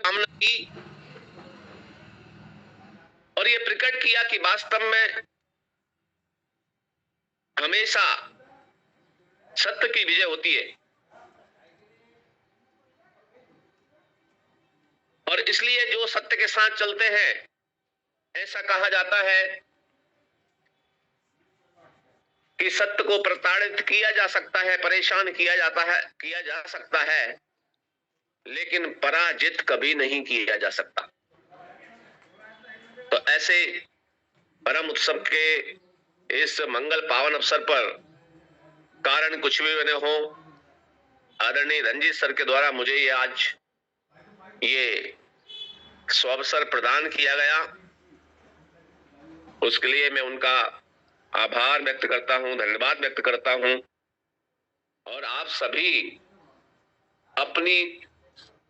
कामना की और ये प्रकट किया कि वास्तव में हमेशा सत्य की विजय होती है और इसलिए जो सत्य के साथ चलते हैं, ऐसा कहा जाता है कि सत्य को प्रताड़ित किया जा सकता है, परेशान किया जा सकता है, लेकिन पराजित कभी नहीं किया जा सकता। तो ऐसे परम उत्सव के इस मंगल पावन अवसर पर कारण कुछ भी बने हो, आदरणीय रंजीत सर के द्वारा मुझे ये आज ये स्वावसर प्रदान किया गया, उसके लिए मैं उनका आभार व्यक्त करता हूं, धन्यवाद व्यक्त करता हूं। और आप सभी अपनी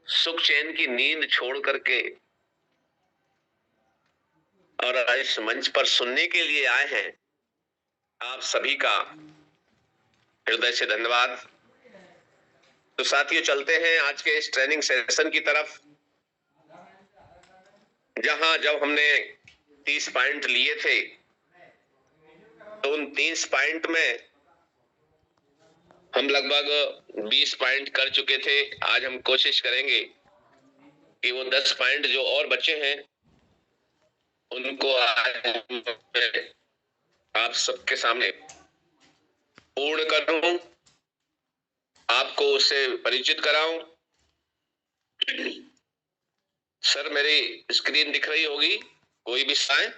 सुख चैन की नींद छोड़ करके और इस मंच पर सुनने के लिए आए हैं, आप सभी का हृदय से धन्यवाद। तो साथियों, चलते हैं आज के इस ट्रेनिंग सेशन की तरफ, जहां जब हमने 30 पॉइंट लिए थे तो उन 30 पॉइंट में हम लगभग 20 पॉइंट कर चुके थे। आज हम कोशिश करेंगे कि वो 10 पॉइंट जो और बचे हैं उनको आज आप सबके सामने पूर्ण करूं, आपको उससे परिचित कराऊं। सर, मेरी स्क्रीन दिख रही होगी, कोई भी sign?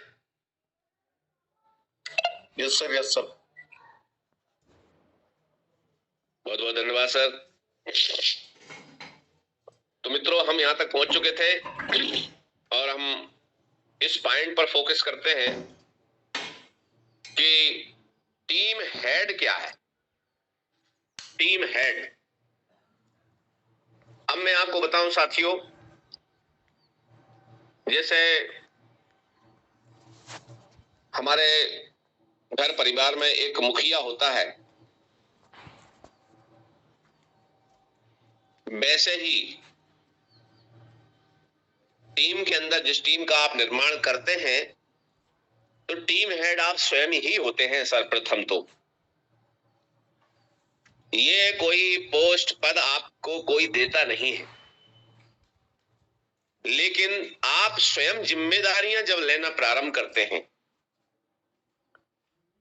Yes sir, yes sir. बहुत बहुत धन्यवाद सर। तो मित्रों, हम यहां तक पहुंच चुके थे और हम इस पॉइंट पर फोकस करते हैं कि टीम हेड क्या है। टीम हेड, अब मैं आपको बताऊं साथियों, जैसे हमारे घर परिवार में एक मुखिया होता है, वैसे ही टीम के अंदर जिस टीम का आप निर्माण करते हैं, तो टीम हेड आप स्वयं ही होते हैं सर्वप्रथम। तो ये कोई पोस्ट पद आपको कोई देता नहीं है, लेकिन आप स्वयं जिम्मेदारियां जब लेना प्रारंभ करते हैं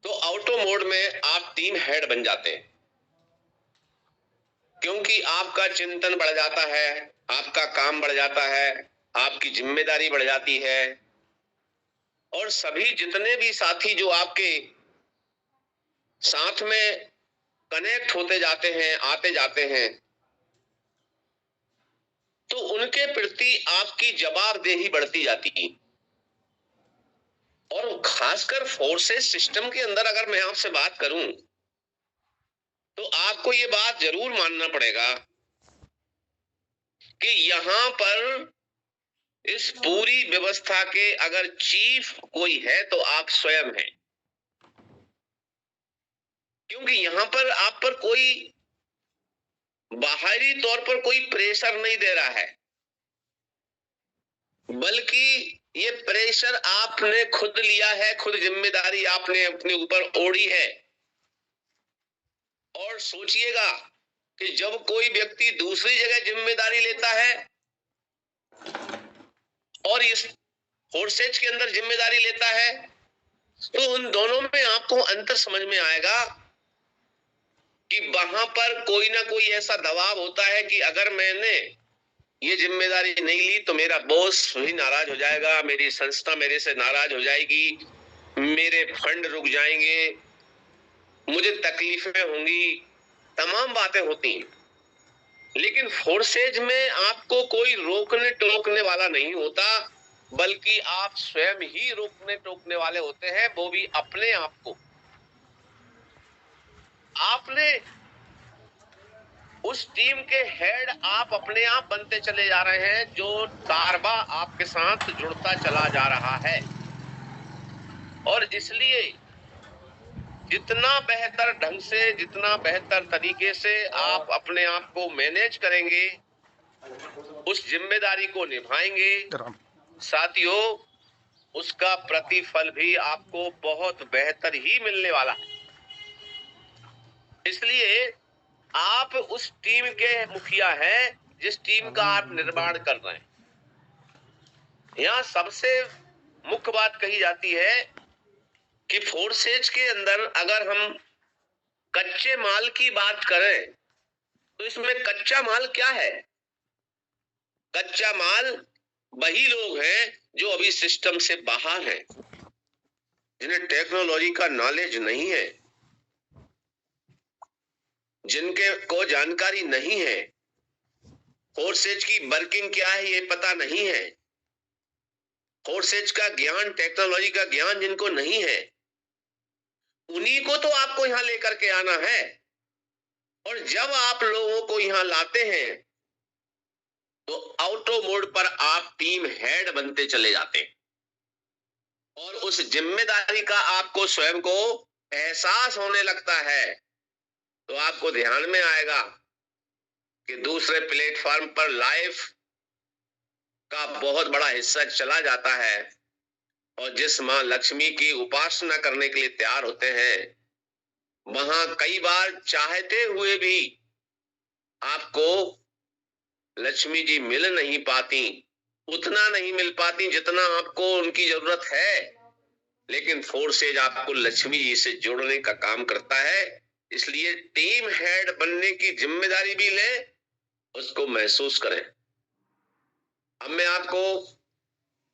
तो ऑटो मोड में आप टीम हेड बन जाते हैं, क्योंकि आपका चिंतन बढ़ जाता है, आपका काम बढ़ जाता है, आपकी जिम्मेदारी बढ़ जाती है और सभी जितने भी साथी जो आपके साथ में कनेक्ट होते जाते हैं, आते जाते हैं, तो उनके प्रति आपकी जवाबदेही बढ़ती जाती है। और खासकर फोर्सेस सिस्टम के अंदर अगर मैं आपसे बात करूं तो आपको ये बात जरूर मानना पड़ेगा कि यहां पर इस पूरी व्यवस्था के अगर चीफ कोई है तो आप स्वयं हैं, क्योंकि यहां पर आप पर कोई बाहरी तौर पर कोई प्रेशर नहीं दे रहा है, बल्कि ये प्रेशर आपने खुद लिया है, खुद जिम्मेदारी आपने अपने ऊपर ओढ़ी है। और सोचिएगा कि जब कोई व्यक्ति दूसरी जगह जिम्मेदारी लेता है और इस फोर्सेज के अंदर जिम्मेदारी लेता है, तो उन दोनों में आपको अंतर समझ में आएगा कि वहां पर कोई ना कोई ऐसा दबाव होता है कि अगर मैंने ये जिम्मेदारी नहीं ली तो मेरा बॉस भी नाराज हो जाएगा, मेरी संस्था मेरे से नाराज हो जाएगी, मेरे फंड रुक जाएंगे, मुझे तकलीफें होंगी, तमाम बातें होती हैं। लेकिन फोर्सेज में आपको कोई रोकने टोकने वाला नहीं होता, बल्कि आप स्वयं ही रोकने टोकने वाले होते हैं, वो भी अपने आप को। आपने उस टीम के हेड आप अपने आप बनते चले जा रहे हैं, जो तारबा आपके साथ जुड़ता चला जा रहा है। और इसलिए जितना बेहतर ढंग से, जितना बेहतर तरीके से आप अपने आप को मैनेज करेंगे, उस जिम्मेदारी को निभाएंगे, साथियों, उसका प्रतिफल भी आपको बहुत बेहतर ही मिलने वाला है। इसलिए आप उस टीम के मुखिया हैं जिस टीम का आप निर्माण कर रहे हैं। यहाँ सबसे मुख्य बात कही जाती है कि फोर्सेज के अंदर अगर हम कच्चे माल की बात करें तो इसमें कच्चा माल क्या है? कच्चा माल वही लोग हैं जो अभी सिस्टम से बाहर हैं, जिन्हें टेक्नोलॉजी का नॉलेज नहीं है, जिनके को जानकारी नहीं है, फोर्सेज की वर्किंग क्या है ये पता नहीं है, फोर्सेज का ज्ञान, टेक्नोलॉजी का ज्ञान जिनको नहीं है, उन्हीं को तो आपको यहां लेकर के आना है। और जब आप लोगों को यहां लाते हैं तो ऑटो मोड पर आप टीम हेड बनते चले जाते हैं और उस जिम्मेदारी का आपको स्वयं को एहसास होने लगता है। तो आपको ध्यान में आएगा कि दूसरे प्लेटफॉर्म पर लाइफ का बहुत बड़ा हिस्सा चला जाता है और जिस मां लक्ष्मी की उपासना करने के लिए तैयार होते हैं, वहां कई बार चाहते हुए भी आपको लक्ष्मी जी मिल नहीं पाती, उतना नहीं मिल पाती जितना आपको उनकी जरूरत है। लेकिन फोर्सेज आपको लक्ष्मी जी से जोड़ने का काम करता है, इसलिए टीम हेड बनने की जिम्मेदारी भी ले, उसको महसूस करें। अब मैं आपको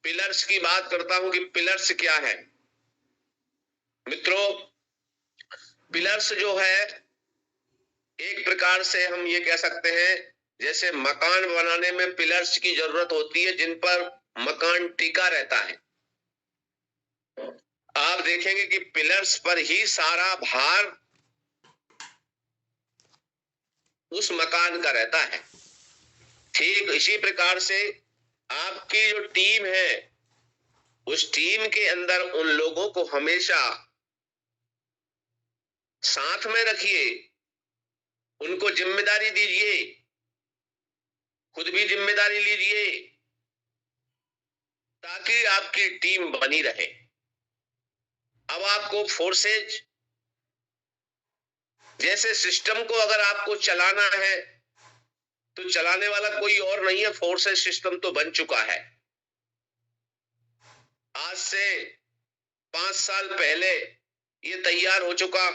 पिलर्स की बात करता हूं कि पिलर्स क्या है। मित्रों, पिलर्स जो है एक प्रकार से हम ये कह सकते हैं जैसे मकान बनाने में पिलर्स की जरूरत होती है जिन पर मकान टिका रहता है। आप देखेंगे कि पिलर्स पर ही सारा भार उस मकान का रहता है। ठीक इसी प्रकार से आपकी जो टीम है, उस टीम के अंदर उन लोगों को हमेशा साथ में रखिए, उनको जिम्मेदारी दीजिए, खुद भी जिम्मेदारी लीजिए, ताकि आपकी टीम बनी रहे। अब आपको फोर्सेज जैसे सिस्टम को अगर आपको चलाना है तो चलाने वाला कोई और नहीं है, फोर्सेज सिस्टम तो बन चुका है। आज से 5 साल पहले ये तैयार हो चुका,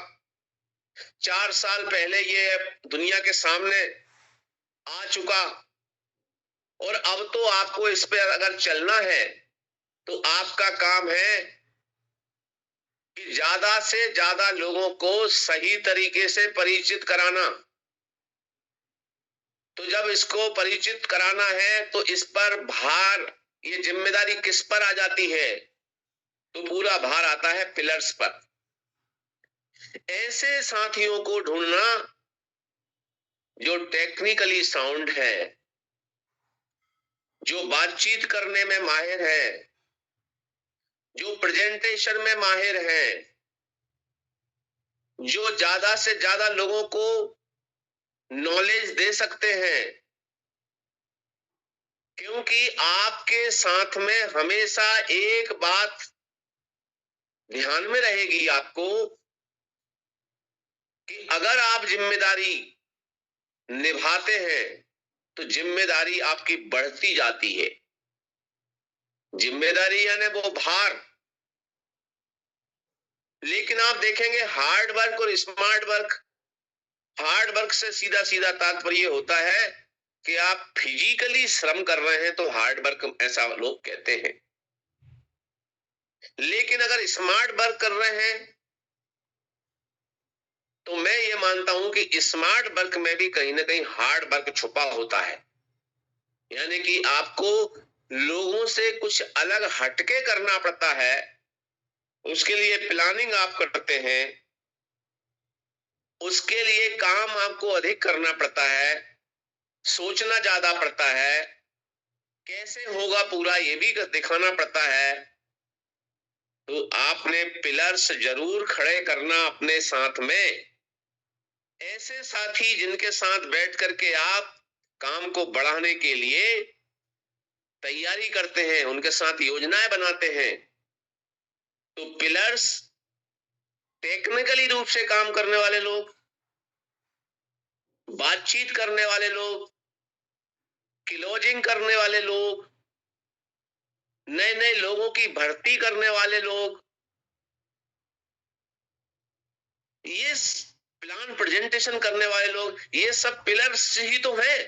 4 साल पहले ये दुनिया के सामने आ चुका, और अब तो आपको इस पे अगर चलना है तो आपका काम है कि ज्यादा से ज्यादा लोगों को सही तरीके से परिचित कराना। तो जब इसको परिचित कराना है तो इस पर भार, ये जिम्मेदारी किस पर आ जाती है? तो पूरा भार आता है पिलर्स पर। ऐसे साथियों को ढूंढना जो टेक्निकली साउंड है, जो बातचीत करने में माहिर है, जो प्रेजेंटेशन में माहिर है, जो ज्यादा से ज्यादा लोगों को नॉलेज दे सकते हैं। क्योंकि आपके साथ में हमेशा एक बात ध्यान में रहेगी आपको कि अगर आप जिम्मेदारी निभाते हैं तो जिम्मेदारी आपकी बढ़ती जाती है। जिम्मेदारी यानी वो भार। लेकिन आप देखेंगे हार्ड वर्क और स्मार्ट वर्क, हार्ड वर्क से सीधा सीधा तात्पर्य होता है कि आप फिजिकली श्रम कर रहे हैं तो हार्ड वर्क ऐसा लोग कहते हैं। लेकिन अगर स्मार्ट वर्क कर रहे हैं तो मैं ये मानता हूं कि स्मार्ट वर्क में भी कहीं ना कहीं हार्ड वर्क छुपा होता है। यानी कि आपको लोगों से कुछ अलग हटके करना पड़ता है, उसके लिए प्लानिंग आप करते हैं, उसके लिए काम आपको अधिक करना पड़ता है, सोचना ज्यादा पड़ता है, कैसे होगा पूरा ये भी दिखाना पड़ता है। तो आपने पिलर्स जरूर खड़े करना अपने साथ में, ऐसे साथी जिनके साथ बैठ करके आप काम को बढ़ाने के लिए तैयारी करते हैं, उनके साथ योजनाएं बनाते हैं। तो पिलर्स टेक्निकली रूप से काम करने वाले लोग, बातचीत करने वाले लोग, क्लोजिंग करने वाले लोग, नए नए लोगों की भर्ती करने वाले लोग, ये प्लान प्रेजेंटेशन करने वाले लोग, ये सब पिलर्स ही तो हैं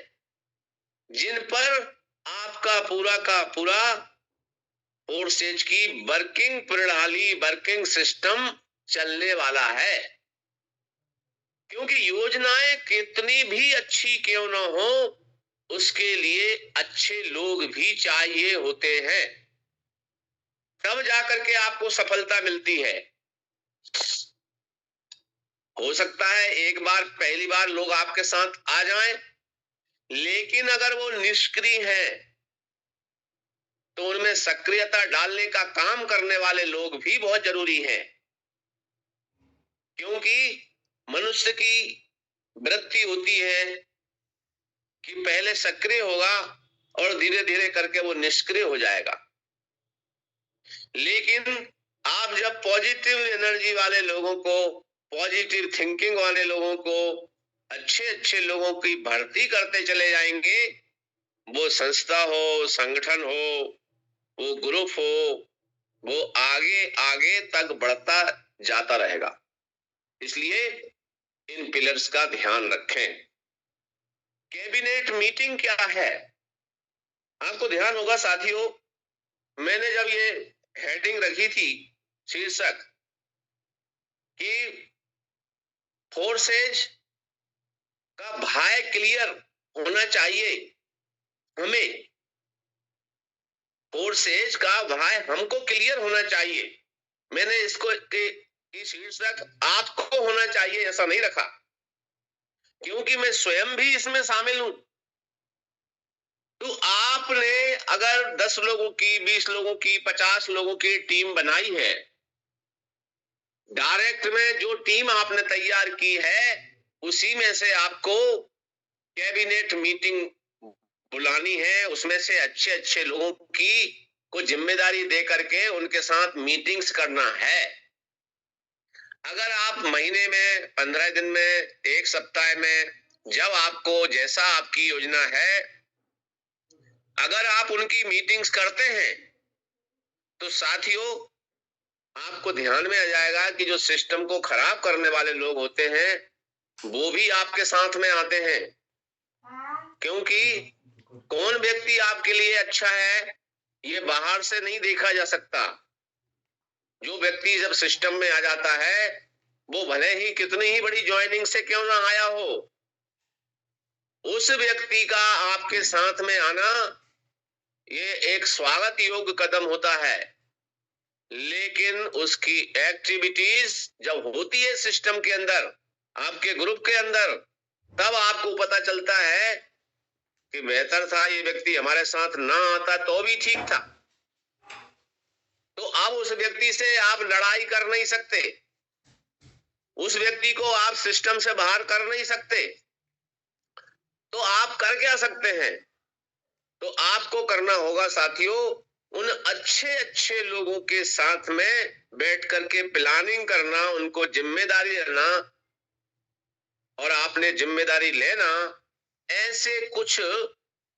जिन पर आपका पूरा का पूरा 4 स्टेज की वर्किंग प्रणाली, वर्किंग सिस्टम चलने वाला है। क्योंकि योजनाएं कितनी भी अच्छी क्यों ना हो, उसके लिए अच्छे लोग भी चाहिए होते हैं, तब जाकर के आपको सफलता मिलती है। हो सकता है एक बार, पहली बार लोग आपके साथ आ जाएं, लेकिन अगर वो निष्क्रिय हैं तो उनमें सक्रियता डालने का काम करने वाले लोग भी बहुत जरूरी हैं। क्योंकि मनुष्य की वृत्ति होती है कि पहले सक्रिय होगा और धीरे धीरे करके वो निष्क्रिय हो जाएगा। लेकिन आप जब पॉजिटिव एनर्जी वाले लोगों को, पॉजिटिव थिंकिंग वाले लोगों को, अच्छे अच्छे लोगों की भर्ती करते चले जाएंगे, वो संस्था हो, संगठन हो, वो ग्रुप हो, वो आगे आगे तक बढ़ता जाता रहेगा। इसलिए इन पिलर्स का ध्यान रखें। कैबिनेट मीटिंग क्या है? आपको ध्यान होगा साथियों, मैंने जब ये हेडिंग रखी थी, शीर्षक कि फोर्सेज का भाय क्लियर होना चाहिए, हमें फोर्सेज का भाय हमको क्लियर होना चाहिए, मैंने इसको की शीर्षक आपको होना चाहिए ऐसा नहीं रखा, क्योंकि मैं स्वयं भी इसमें शामिल हूं। तो आपने अगर 10 लोगों की, 20 लोगों की, 50 लोगों की टीम बनाई है, डायरेक्ट में जो टीम आपने तैयार की है, उसी में से आपको कैबिनेट मीटिंग बुलानी है, उसमें से अच्छे अच्छे लोगों की को जिम्मेदारी दे करके उनके साथ मीटिंग्स करना है। अगर आप महीने में, 15 दिन में, 1 सप्ताह में, जब आपको, जैसा आपकी योजना है, अगर आप उनकी मीटिंग्स करते हैं तो साथियों आपको ध्यान में आ जाएगा कि जो सिस्टम को खराब करने वाले लोग होते हैं वो भी आपके साथ में आते हैं। क्योंकि कौन व्यक्ति आपके लिए अच्छा है ये बाहर से नहीं देखा जा सकता। जो व्यक्ति जब सिस्टम में आ जाता है, वो भले ही कितनी ही बड़ी ज्वाइनिंग से क्यों ना आया हो, उस व्यक्ति का आपके साथ में आना ये एक स्वागत योग्य कदम होता है। लेकिन उसकी एक्टिविटीज जब होती है सिस्टम के अंदर, आपके ग्रुप के अंदर, तब आपको पता चलता है कि बेहतर था ये व्यक्ति हमारे साथ ना आता तो भी ठीक था। तो अब उस व्यक्ति से आप लड़ाई कर नहीं सकते, उस व्यक्ति को आप सिस्टम से बाहर कर नहीं सकते। तो आप कर क्या सकते हैं? तो आपको करना होगा साथियों, उन अच्छे अच्छे लोगों के साथ में बैठ करके प्लानिंग करना, उनको जिम्मेदारी लेना, और आपने जिम्मेदारी लेना ऐसे कुछ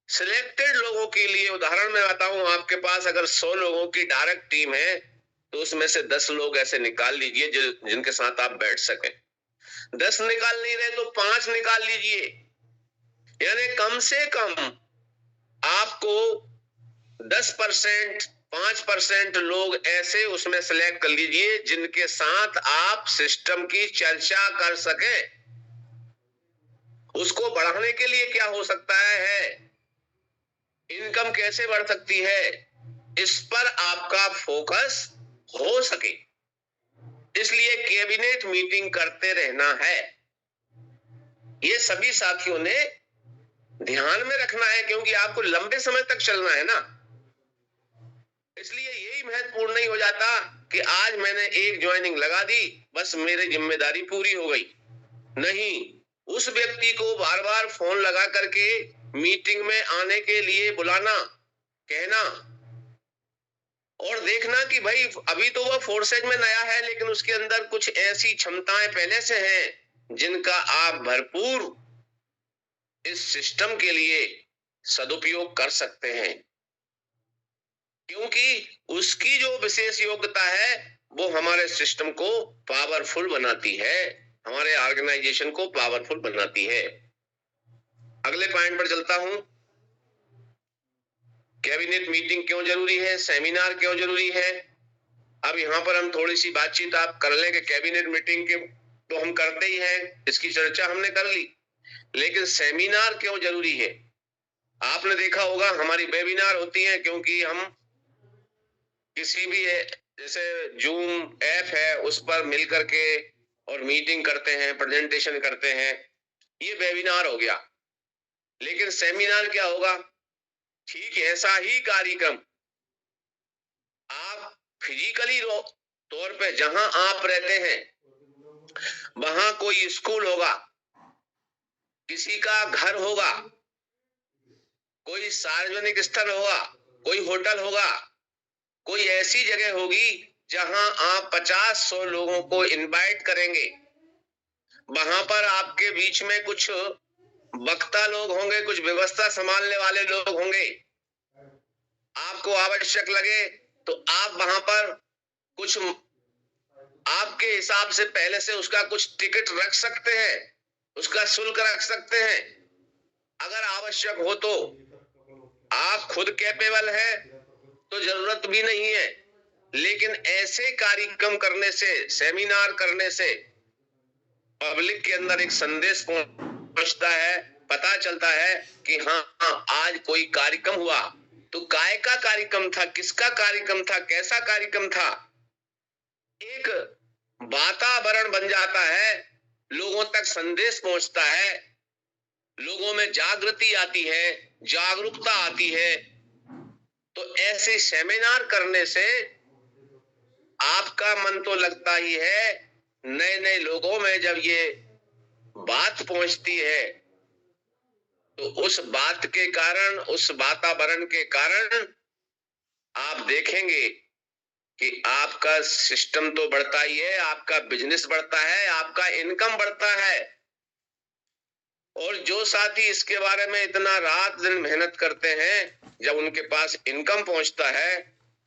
सिलेक्टेड लोगों के लिए। उदाहरण मैं बताऊं, आपके पास अगर 100 लोगों की डायरेक्ट टीम है तो उसमें से 10 लोग ऐसे निकाल लीजिए जिनके साथ आप बैठ सकें। 10 निकाल नहीं रहे तो 5 निकाल लीजिए। यानी कम से कम आपको 10%, 5% लोग ऐसे उसमें सिलेक्ट कर लीजिए जिनके साथ आप सिस्टम की चर्चा कर सके। उसको बढ़ाने के लिए क्या हो सकता है, इनकम कैसे बढ़ सकती है, इस पर आपका फोकस हो सके। इसलिए कैबिनेट मीटिंग करते रहना है, ये सभी साथियों ने ध्यान में रखना है, क्योंकि आपको लंबे समय तक चलना है ना। इसलिए यही महत्वपूर्ण नहीं हो जाता कि आज मैंने एक ज्वाइनिंग लगा दी, बस मेरी जिम्मेदारी पूरी हो गई। नहीं, उस व्यक्ति को बार बार फोन लगा करके मीटिंग में आने के लिए बुलाना, कहना, और देखना कि भाई अभी तो वह फोर्सेज में नया है, लेकिन उसके अंदर कुछ ऐसी क्षमताएं पहले से हैं जिनका आप भरपूर इस सिस्टम के लिए सदुपयोग कर सकते हैं, क्योंकि उसकी जो विशेष योग्यता है वो हमारे सिस्टम को पावरफुल बनाती है, हमारे ऑर्गेनाइजेशन को पावरफुल बनाती है। अगले पॉइंट पर चलता हूं। कैबिनेट मीटिंग क्यों जरूरी है, सेमिनार क्यों जरूरी है। अब यहाँ पर हम थोड़ी सी बातचीत आप कर लें कि कैबिनेट मीटिंग के तो हम करते ही हैं, इसकी चर्चा हमने कर ली, लेकिन सेमिनार क्यों जरूरी है। आपने देखा होगा हमारी वेबिनार होती है, क्योंकि हम किसी भी जैसे जूम ऐप है उस पर मिल करके और मीटिंग करते हैं, प्रेजेंटेशन करते हैं, ये वेबिनार हो गया। लेकिन सेमिनार क्या होगा, ठीक ऐसा ही कार्यक्रम आप फिजिकली तौर पे जहां आप रहते हैं वहां कोई स्कूल होगा, किसी का घर होगा, कोई सार्वजनिक स्थल होगा, कोई होटल होगा, कोई ऐसी जगह होगी जहां आप 50-100 लोगों को इनवाइट करेंगे। वहां पर आपके बीच में कुछ वक्ता लोग होंगे, कुछ व्यवस्था संभालने वाले लोग होंगे। आपको आवश्यक लगे तो आप वहां पर कुछ आपके हिसाब से पहले से उसका कुछ टिकट रख सकते हैं, उसका शुल्क रख सकते हैं। अगर आवश्यक हो तो आप खुद कैपेबल है तो जरूरत भी नहीं है, लेकिन ऐसे कार्यक्रम करने से, सेमिनार करने से पब्लिक के अंदर एक संदेश पहुंचता है, पता चलता है कि हाँ आज कोई कार्यक्रम हुआ, तो काय का कार्यक्रम था, किसका कार्यक्रम था, कैसा कार्यक्रम था। एक वातावरण बन जाता है, लोगों तक संदेश पहुंचता है, लोगों में जागृति आती है, जागरूकता आती है। तो ऐसे सेमिनार करने से आपका मन तो लगता ही है, नए नए लोगों में जब ये बात पहुंचती है तो उस बात के कारण, उस वातावरण के कारण आप देखेंगे कि आपका सिस्टम तो बढ़ता ही है, आपका बिजनेस बढ़ता है, आपका इनकम बढ़ता है। और जो साथी इसके बारे में इतना रात दिन मेहनत करते हैं, जब उनके पास इनकम पहुंचता है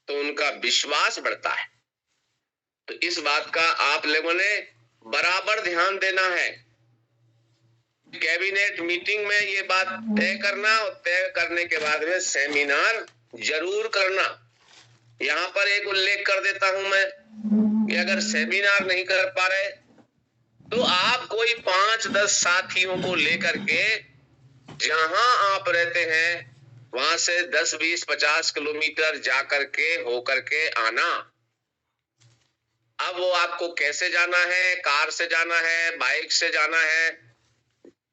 तो उनका विश्वास बढ़ता है। तो इस बात का आप लोगों ने बराबर ध्यान देना है। कैबिनेट मीटिंग में ये बात तय करना, और तय करने के बाद में सेमिनार जरूर करना। यहाँ पर एक उल्लेख कर देता हूं मैं कि अगर सेमिनार नहीं कर पा रहे तो आप कोई 5-10 साथियों को लेकर के जहां आप रहते हैं वहां से 10, 20, 50 किलोमीटर जाकर के होकर के आना। अब वो आपको कैसे जाना है, कार से जाना है, बाइक से जाना है,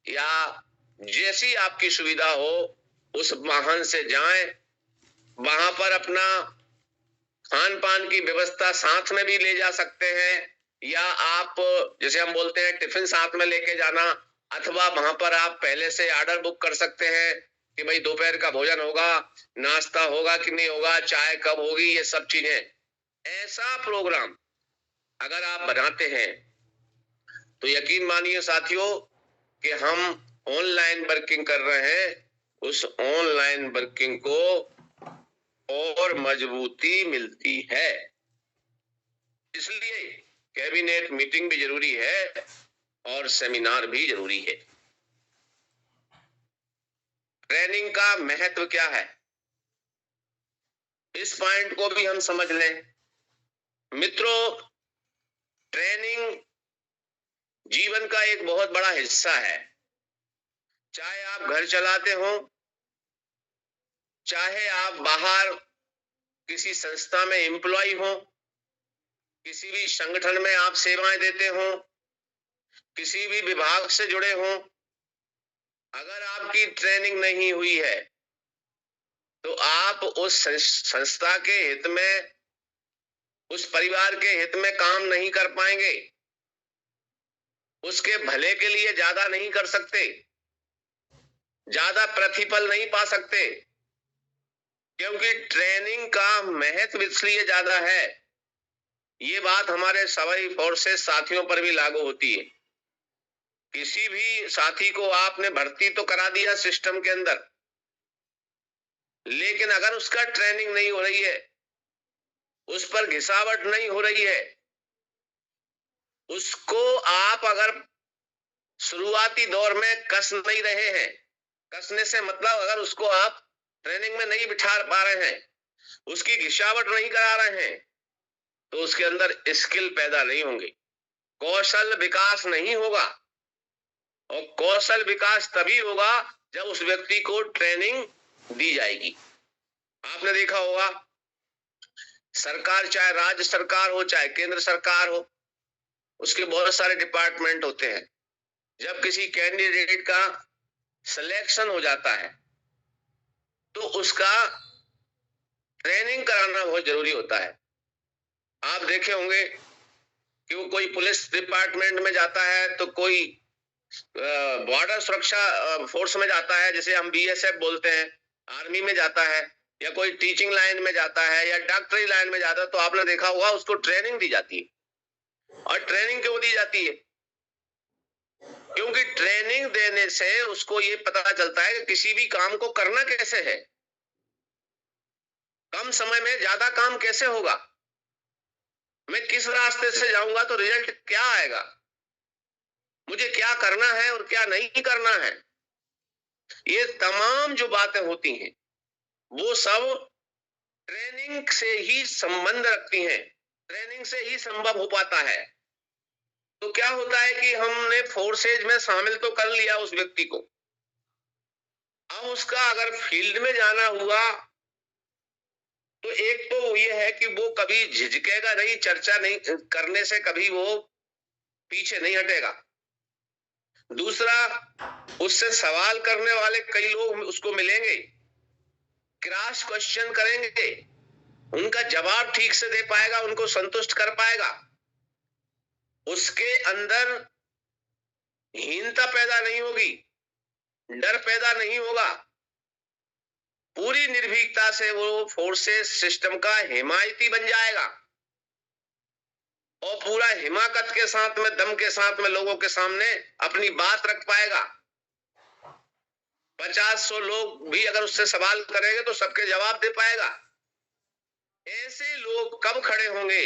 या जैसी आपकी सुविधा हो उस वाहन से जाएं। वहां पर अपना खान पान की व्यवस्था साथ में भी ले जा सकते हैं, या आप जैसे हम बोलते हैं टिफिन साथ में लेके जाना, अथवा वहां पर आप पहले से ऑर्डर बुक कर सकते हैं कि भाई दोपहर का भोजन होगा, नाश्ता होगा कि नहीं होगा, चाय कब होगी, ये सब चीजें। ऐसा प्रोग्राम अगर आप बनाते हैं तो यकीन मानिए साथियों कि हम ऑनलाइन वर्किंग कर रहे हैं, उस ऑनलाइन वर्किंग को और मजबूती मिलती है। इसलिए कैबिनेट मीटिंग भी जरूरी है और सेमिनार भी जरूरी है। ट्रेनिंग का महत्व क्या है, इस पॉइंट को भी हम समझ लें। मित्रों, ट्रेनिंग जीवन का एक बहुत बड़ा हिस्सा है। चाहे आप घर चलाते हो, चाहे आप बाहर किसी संस्था में एम्प्लॉय हो, किसी भी संगठन में आप सेवाएं देते हो, किसी भी विभाग से जुड़े हो, अगर आपकी ट्रेनिंग नहीं हुई है तो आप उस संस्था के हित में, उस परिवार के हित में काम नहीं कर पाएंगे, उसके भले के लिए ज्यादा नहीं कर सकते। ज्यादा प्रतिफल नहीं पा सकते, क्योंकि ट्रेनिंग का महत्व इसलिए ज्यादा है। ये बात हमारे सभी फोर्सेस साथियों पर भी लागू होती है। किसी भी साथी को आपने भर्ती तो करा दिया सिस्टम के अंदर, लेकिन अगर उसका ट्रेनिंग नहीं हो रही है, उस पर घिसावट नहीं हो रही है, उसको आप अगर शुरुआती दौर में कस नहीं रहे हैं, कसने से मतलब अगर उसको आप ट्रेनिंग में नहीं बिठा पा रहे हैं, उसकी घिसावट नहीं करा रहे हैं, तो उसके अंदर स्किल पैदा नहीं होंगे, कौशल विकास नहीं होगा। और कौशल विकास तभी होगा जब उस व्यक्ति को ट्रेनिंग दी जाएगी। आपने देखा होगा, सरकार चाहे राज्य सरकार हो चाहे केंद्र सरकार हो, उसके बहुत सारे डिपार्टमेंट होते हैं। जब किसी कैंडिडेट का सिलेक्शन हो जाता है तो उसका ट्रेनिंग कराना बहुत जरूरी होता है। आप देखे होंगे कि वो कोई पुलिस डिपार्टमेंट में जाता है तो कोई बॉर्डर सुरक्षा फोर्स में जाता है, जिसे हम बीएसएफ बोलते हैं, आर्मी में जाता है, या कोई टीचिंग लाइन में जाता है या डॉक्टरी लाइन में जाता है, तो आपने देखा होगा उसको ट्रेनिंग दी जाती है। और ट्रेनिंग क्यों दी जाती है? क्योंकि ट्रेनिंग देने से उसको ये पता चलता है कि किसी भी काम को करना कैसे है, कम समय में ज्यादा काम कैसे होगा, मैं किस रास्ते से जाऊंगा तो रिजल्ट क्या आएगा, मुझे क्या करना है और क्या नहीं करना है। ये तमाम जो बातें होती हैं वो सब ट्रेनिंग से ही संबंध रखती हैं, ट्रेनिंग से ही संभव हो पाता है। तो क्या होता है कि हमने फोर्सेज में शामिल तो कर लिया उस व्यक्ति को, अब उसका अगर फील्ड में जाना हुआ तो एक तो ये है कि वो कभी झिझकेगा नहीं, चर्चा नहीं करने से कभी वो पीछे नहीं हटेगा। दूसरा, उससे सवाल करने वाले कई लोग उसको मिलेंगे, क्रॉस क्वेश्चन करेंगे, उनका जवाब ठीक से दे पाएगा, उनको संतुष्ट कर पाएगा, उसके अंदर हीनता पैदा नहीं होगी, डर पैदा नहीं होगा, पूरी निर्भीकता से वो फोर्सेस सिस्टम का हिमायती बन जाएगा और पूरा हिमाकत के साथ में, दम के साथ में लोगों के सामने अपनी बात रख पाएगा। 50-100 लोग भी अगर उससे सवाल करेंगे तो सबके जवाब दे पाएगा। ऐसे लोग कब खड़े होंगे?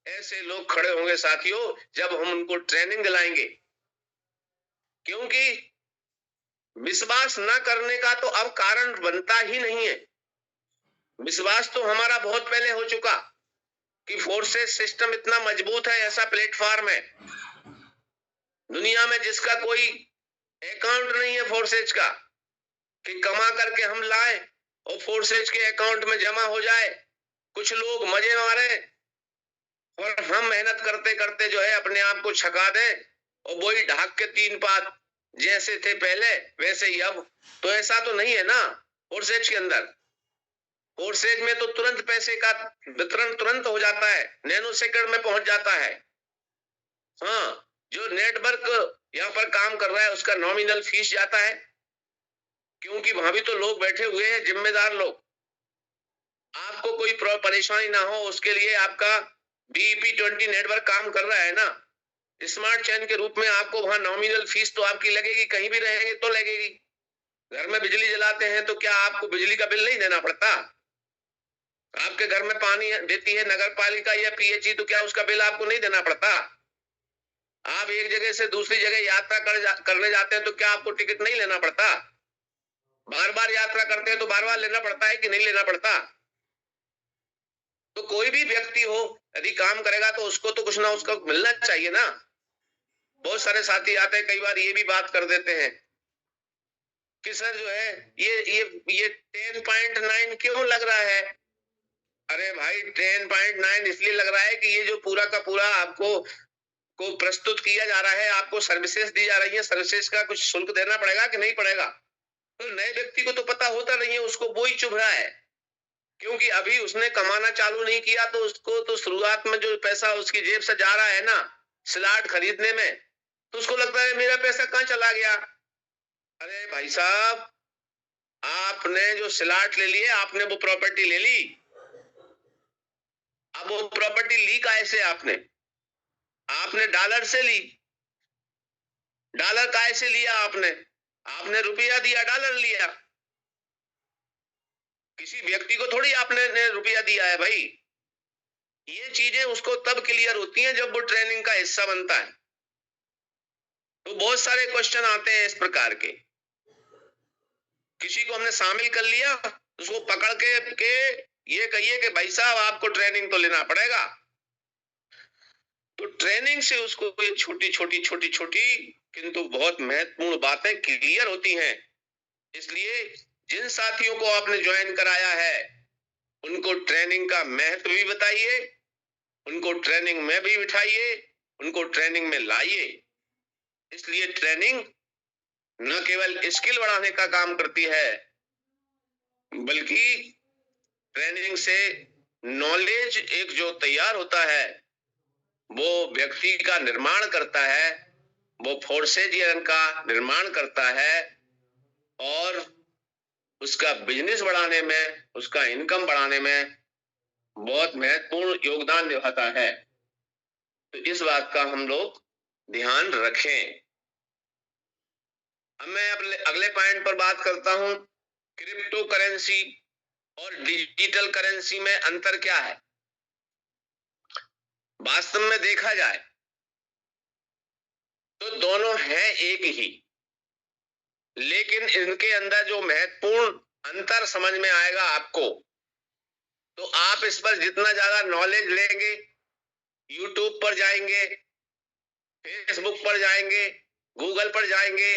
ऐसे लोग खड़े होंगे साथियों जब हम उनको ट्रेनिंग दिलाएंगे, क्योंकि विश्वास न करने का तो अब कारण बनता ही नहीं है। विश्वास तो हमारा बहुत पहले हो चुका कि फोर्सेस सिस्टम इतना मजबूत है, ऐसा प्लेटफॉर्म है दुनिया में जिसका कोई अकाउंट नहीं है फोर्सेज का, कि कमा करके हम लाए और फोर्सेज के अकाउंट में जमा हो जाए, कुछ लोग मजे मारे और हम मेहनत करते करते जो है अपने आप को छका दें और वही ढाक के 3 पात जैसे थे पहले वैसे ही अब। तो ऐसा तो नहीं है ना फोर्सेज के अंदर। फोर्सेज में तो तुरंत पैसे का वितरण तुरंत हो जाता है, नैनो सेकंड में पहुंच जाता है। हाँ, जो नेटवर्क यहाँ पर काम कर रहा है उसका नॉमिनल फीस जाता है, क्योंकि वहां भी तो लोग बैठे हुए हैं, जिम्मेदार लोग। आपको कोई परेशानी ना हो उसके लिए आपका BEP-20 नेटवर्क काम कर रहा है ना, स्मार्ट चेन के रूप में आपको वहां नॉमिनल फीस तो आपकी लगेगी, कहीं भी रहेंगे तो लगेगी। घर में बिजली जलाते हैं तो क्या आपको बिजली का बिल नहीं देना पड़ता? आपके घर में पानी देती है नगर पालिका या PHE, तो क्या उसका बिल आपको नहीं देना पड़ता? आप एक जगह से दूसरी जगह यात्रा करने जाते हैं तो क्या आपको टिकट नहीं लेना पड़ता? बार बार यात्रा करते हैं तो बार बार लेना पड़ता है कि नहीं लेना पड़ता? तो कोई भी व्यक्ति हो यदि काम करेगा तो उसको तो कुछ ना उसको मिलना चाहिए ना। बहुत सारे साथी आते हैं, कई बार ये भी बात कर देते हैं कि सर जो है ये 10.9 क्यों लग रहा है? अरे भाई 10.9 इसलिए लग रहा है कि ये जो पूरा का पूरा आपको प्रस्तुत किया जा रहा है, आपको सर्विसेज दी जा रही है, सर्विसेज का कुछ शुल्क देना पड़ेगा कि नहीं पड़ेगा? तो नए व्यक्ति को तो पता होता नहीं है, उसको वो ही चुभ रहा है, क्योंकि अभी उसने कमाना चालू नहीं किया, तो उसको तो शुरुआत में जो पैसा उसकी जेब से जा रहा है ना स्लॉट खरीदने में, तो उसको लगता है मेरा पैसा कहाँ चला गया। अरे भाई साहब, आपने जो स्लॉट ले लिए, आपने वो प्रॉपर्टी ले ली, अब वो प्रॉपर्टी ली काहे से आपने? आपने डॉलर से ली। डॉलर काहे से लिया आपने? आपने रुपया दिया, डॉलर लिया। किसी व्यक्ति को थोड़ी आपने रुपया दिया है भाई। ये चीजें उसको तब क्लियर होती हैं जब वो ट्रेनिंग का हिस्सा बनता है। तो बहुत सारे क्वेश्चन आते हैं इस प्रकार के। किसी को हमने शामिल कर लिया, उसको पकड़ के ये कहिए कि भाई साहब आपको ट्रेनिंग तो लेना पड़ेगा। तो ट्रेनिंग से उसको ये छोटी छोटी छोटी छोटी किंतु बहुत महत्वपूर्ण बातें क्लियर होती हैं। इसलिए जिन साथियों को आपने ज्वाइन कराया है उनको ट्रेनिंग का महत्व भी बताइए, उनको ट्रेनिंग में भी बिठाइए, उनको ट्रेनिंग में लाइए। इसलिए ट्रेनिंग न केवल स्किल बढ़ाने का काम करती है, बल्कि ट्रेनिंग से नॉलेज एक जो तैयार होता है वो व्यक्ति का निर्माण करता है, वो फोर्सेज का निर्माण करता है और उसका बिजनेस बढ़ाने में, उसका इनकम बढ़ाने में बहुत महत्वपूर्ण योगदान निभाता है। तो इस बात का हम लोग ध्यान रखें। अब मैं अगले पॉइंट पर बात करता हूं। क्रिप्टो करेंसी और डिजिटल करेंसी में अंतर क्या है? वास्तव में देखा जाए तो दोनों हैं एक ही, लेकिन इनके अंदर जो महत्वपूर्ण अंतर समझ में आएगा आपको, तो आप इस पर जितना ज्यादा नॉलेज लेंगे, यूट्यूब पर जाएंगे, फेसबुक पर जाएंगे, गूगल पर जाएंगे,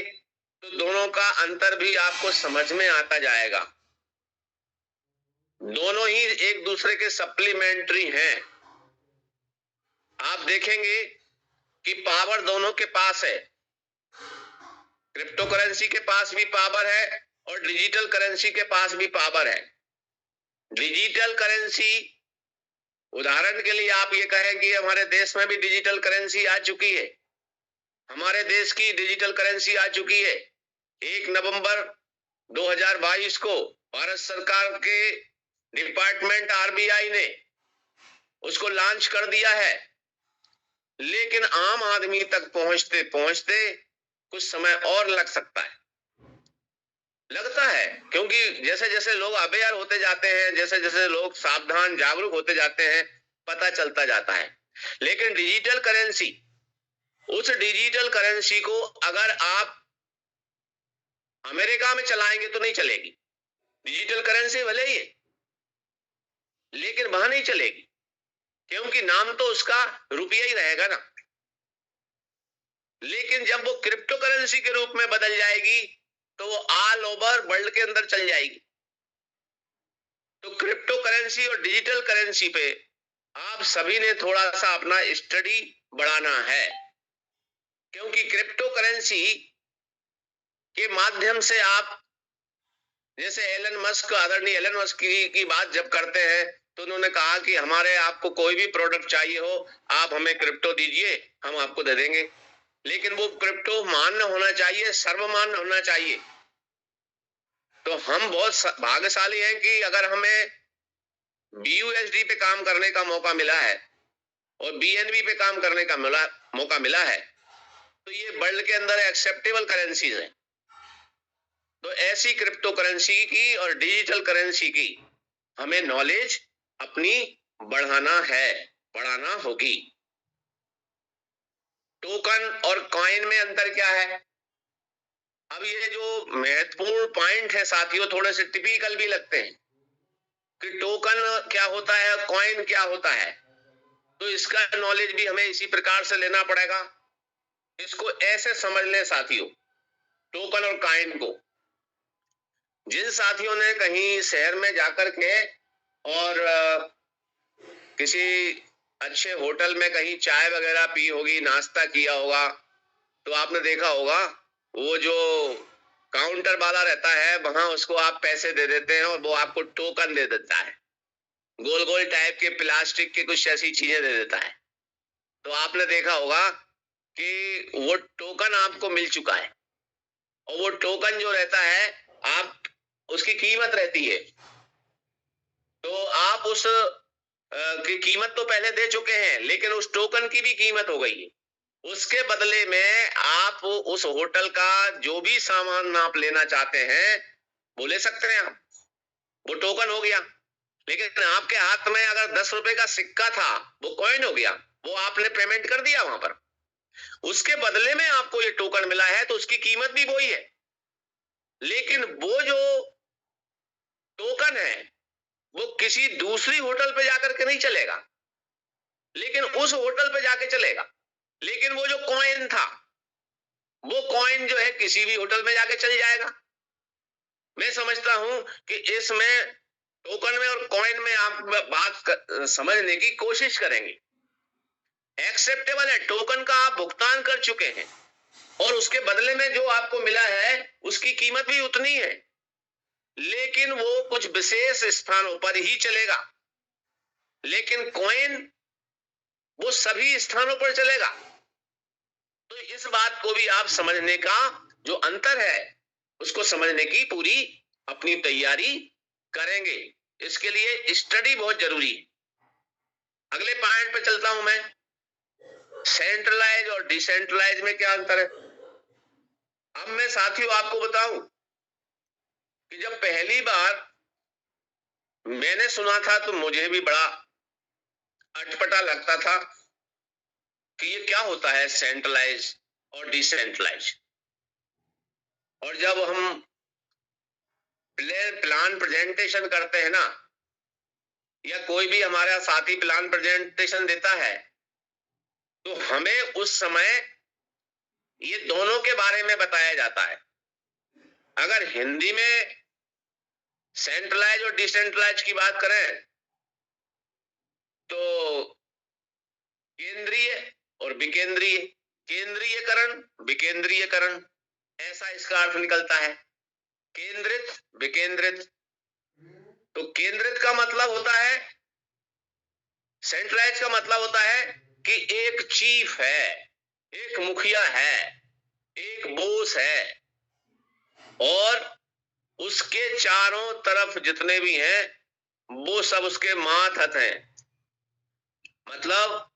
तो दोनों का अंतर भी आपको समझ में आता जाएगा। दोनों ही एक दूसरे के सप्लीमेंट्री हैं। आप देखेंगे कि पावर दोनों के पास है। क्रिप्टो करेंसी के पास भी पावर है और डिजिटल करेंसी के पास भी पावर है। डिजिटल करेंसी, उदाहरण के लिए आप ये कहें कि हमारे देश में भी डिजिटल करेंसी आ चुकी है। हमारे देश की डिजिटल करेंसी आ चुकी है। 1 नवंबर 2022 को भारत सरकार के डिपार्टमेंट आरबीआई ने उसको लॉन्च कर दिया है, लेकिन आम आदमी तक पहुंचते पहुंचते कुछ समय और लग सकता है, लगता है, क्योंकि जैसे जैसे लोग अवेयर होते जाते हैं, जैसे जैसे लोग सावधान जागरूक होते जाते हैं, पता चलता जाता है। लेकिन डिजिटल करेंसी, उस डिजिटल करेंसी को अगर आप अमेरिका में चलाएंगे तो नहीं चलेगी। डिजिटल करेंसी भले ही है, लेकिन वहां नहीं चलेगी, क्योंकि नाम तो उसका रुपया ही रहेगा ना। लेकिन जब वो क्रिप्टो करेंसी के रूप में बदल जाएगी तो वो ऑल ओवर वर्ल्ड के अंदर चल जाएगी। तो क्रिप्टो करेंसी और डिजिटल करेंसी पे आप सभी ने थोड़ा सा अपना स्टडी बढ़ाना है, क्योंकि क्रिप्टो करेंसी के माध्यम से आप, जैसे एलन मस्क, आदरणीय एलन मस्क की बात जब करते हैं तो उन्होंने कहा कि हमारे आपको कोई भी प्रोडक्ट चाहिए हो, आप हमें क्रिप्टो दीजिए, हम आपको दे देंगे। लेकिन वो क्रिप्टो मान्य होना चाहिए, सर्वमान्य होना चाहिए। तो हम बहुत भाग्यशाली हैं कि अगर हमें BUSD पे काम करने का मौका मिला है और BNB पे काम करने का मौका मिला है, तो ये वर्ल्ड के अंदर एक्सेप्टेबल करेंसीज हैं। तो ऐसी क्रिप्टो करेंसी की और डिजिटल करेंसी की हमें नॉलेज अपनी बढ़ाना है, बढ़ाना होगी। टोकन और कॉइन में अंतर क्या है? अब ये जो महत्वपूर्ण पॉइंट है साथियों, थोड़े से टिपिकल भी लगते हैं कि टोकन क्या होता है, कॉइन क्या होता है। तो इसका नॉलेज भी हमें इसी प्रकार से लेना पड़ेगा। इसको ऐसे समझ ले साथियों, टोकन और कॉइन को। जिन साथियों ने कहीं शहर में जाकर के और किसी अच्छे होटल में कहीं चाय वगैरह पी होगी, नाश्ता किया होगा, तो आपने देखा होगा वो जो काउंटर वाला रहता है वहां उसको आप पैसे दे देते हैं और वो आपको टोकन दे देता है, गोल गोल टाइप के प्लास्टिक के कुछ ऐसी चीजें दे देता है। तो आपने देखा होगा कि वो टोकन आपको मिल चुका है और वो टोकन जो रहता है आप उसकी कीमत रहती है, तो आप उस की कीमत तो पहले दे चुके हैं, लेकिन उस टोकन की भी कीमत हो गई है। उसके बदले में आप उस होटल का जो भी सामान आप लेना चाहते हैं वो ले सकते हैं आप, वो टोकन हो गया। लेकिन आपके हाथ में अगर 10 रुपए का सिक्का था, वो कॉइन हो गया, वो आपने पेमेंट कर दिया वहां पर, उसके बदले में आपको ये टोकन मिला है, तो उसकी कीमत भी वही है। लेकिन वो जो टोकन है वो किसी दूसरी होटल पे जाकर के नहीं चलेगा, लेकिन उस होटल पे जाके चलेगा। लेकिन वो जो कॉइन था, वो कॉइन जो है किसी भी होटल में जाके चल जाएगा। मैं समझता हूं कि इसमें टोकन में और कॉइन में आप बात समझने की कोशिश करेंगे। एक्सेप्टेबल है, टोकन का आप भुगतान कर चुके हैं और उसके बदले में जो आपको मिला है उसकी कीमत भी उतनी है, लेकिन वो कुछ विशेष स्थानों पर ही चलेगा। लेकिन कॉइन वो सभी स्थानों पर चलेगा। तो इस बात को भी आप समझने का जो अंतर है उसको समझने की पूरी अपनी तैयारी करेंगे। इसके लिए स्टडी बहुत जरूरी है। अगले पॉइंट पे चलता हूं मैं। सेंट्रलाइज और डिसेंट्रलाइज में क्या अंतर है? अब मैं साथियों आपको बताऊं कि जब पहली बार मैंने सुना था तो मुझे भी बड़ा अटपटा लगता था कि ये क्या होता है सेंट्रलाइज और डिसेंट्रलाइज। और जब हम प्लान प्रेजेंटेशन करते हैं ना, या कोई भी हमारा साथी प्लान प्रेजेंटेशन देता है, तो हमें उस समय ये दोनों के बारे में बताया जाता है। अगर हिंदी में सेंट्रलाइज और डिसेंट्रलाइज की बात करें तो केंद्रीय और विकेंद्रीय, केंद्रीयकरण विकेंद्रीयकरण, ऐसा इसका अर्थ निकलता है। केंद्रित विकेंद्रित। तो केंद्रित का मतलब होता है, सेंट्रलाइज का मतलब होता है कि एक चीफ है, एक मुखिया है, एक बोस है, और उसके चारों तरफ जितने भी हैं वो सब उसके मातहत हैं। मतलब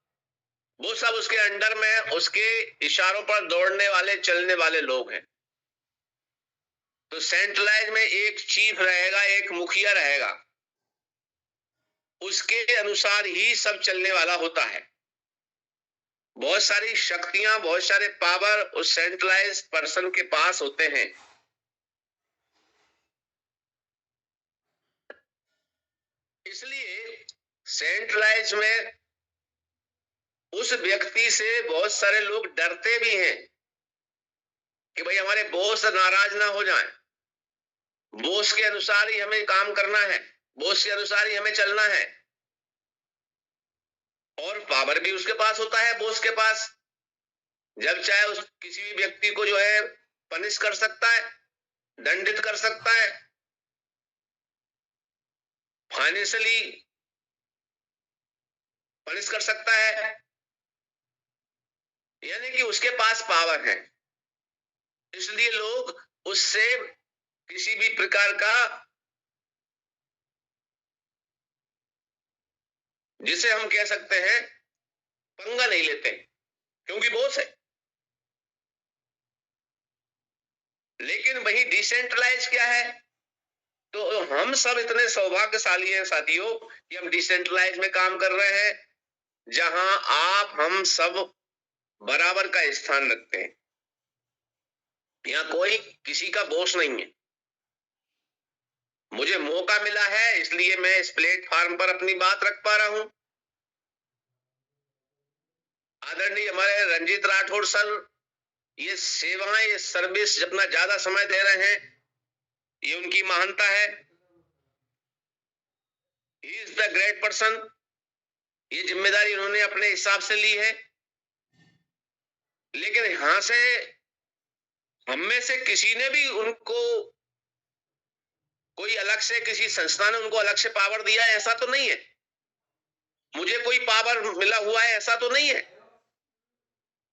वो सब उसके अंडर में, उसके इशारों पर दौड़ने वाले चलने वाले लोग हैं। तो सेंट्रलाइज में एक चीफ रहेगा, एक मुखिया रहेगा, उसके अनुसार ही सब चलने वाला होता है। बहुत सारी शक्तियां, बहुत सारे पावर उस सेंट्रलाइज पर्सन के पास होते हैं। इसलिए सेंट्रलाइज में उस व्यक्ति से बहुत सारे लोग डरते भी हैं कि भाई हमारे बॉस नाराज ना हो जाएं, बॉस के अनुसार ही हमें काम करना है, बॉस के अनुसार ही हमें चलना है। और पावर भी उसके पास होता है, बॉस के पास। जब चाहे उस किसी भी व्यक्ति को जो है पनिश कर सकता है, दंडित कर सकता है, फाइनेंशियली पनिश कर सकता है, यानी कि उसके पास पावर है। इसलिए लोग उससे किसी भी प्रकार का, जिसे हम कह सकते हैं, पंगा नहीं लेते, क्योंकि बॉस है। लेकिन वही डिसेंट्रलाइज क्या है? तो हम सब इतने सौभाग्यशाली हैं साथियों कि हम डिसेंट्रलाइज में काम कर रहे हैं, जहां आप हम सब बराबर का स्थान रखते हैं। यहाँ कोई किसी का बॉस नहीं है। मुझे मौका मिला है इसलिए मैं इस प्लेटफॉर्म पर अपनी बात रख पा रहा हूं। आदरणीय हमारे रंजीत राठौड़ सर, ये सेवाएं, ये सर्विस जितना ज्यादा समय दे रहे हैं, ये उनकी महानता है। He is the great person. ये जिम्मेदारी उन्होंने अपने हिसाब से ली है। लेकिन यहां से हम में से किसी ने भी उनको, कोई अलग से किसी संस्था ने उनको अलग से पावर दिया है ऐसा तो नहीं है। मुझे कोई पावर मिला हुआ है ऐसा तो नहीं है।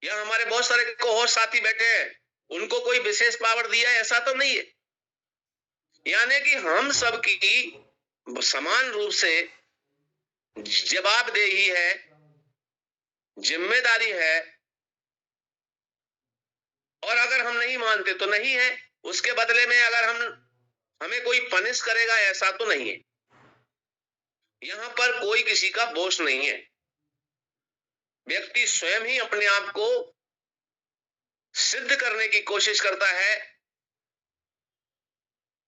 यहाँ हमारे बहुत सारे कोहोस्ट साथी बैठे हैं, उनको कोई विशेष पावर दिया है ऐसा तो नहीं है। यानी कि हम सबकी समान रूप से जवाबदेही है, जिम्मेदारी है, और अगर हम नहीं मानते तो नहीं है। उसके बदले में अगर हमें कोई पनिश करेगा ऐसा तो नहीं है। यहां पर कोई किसी का बोझ नहीं है। व्यक्ति स्वयं ही अपने आप को सिद्ध करने की कोशिश करता है,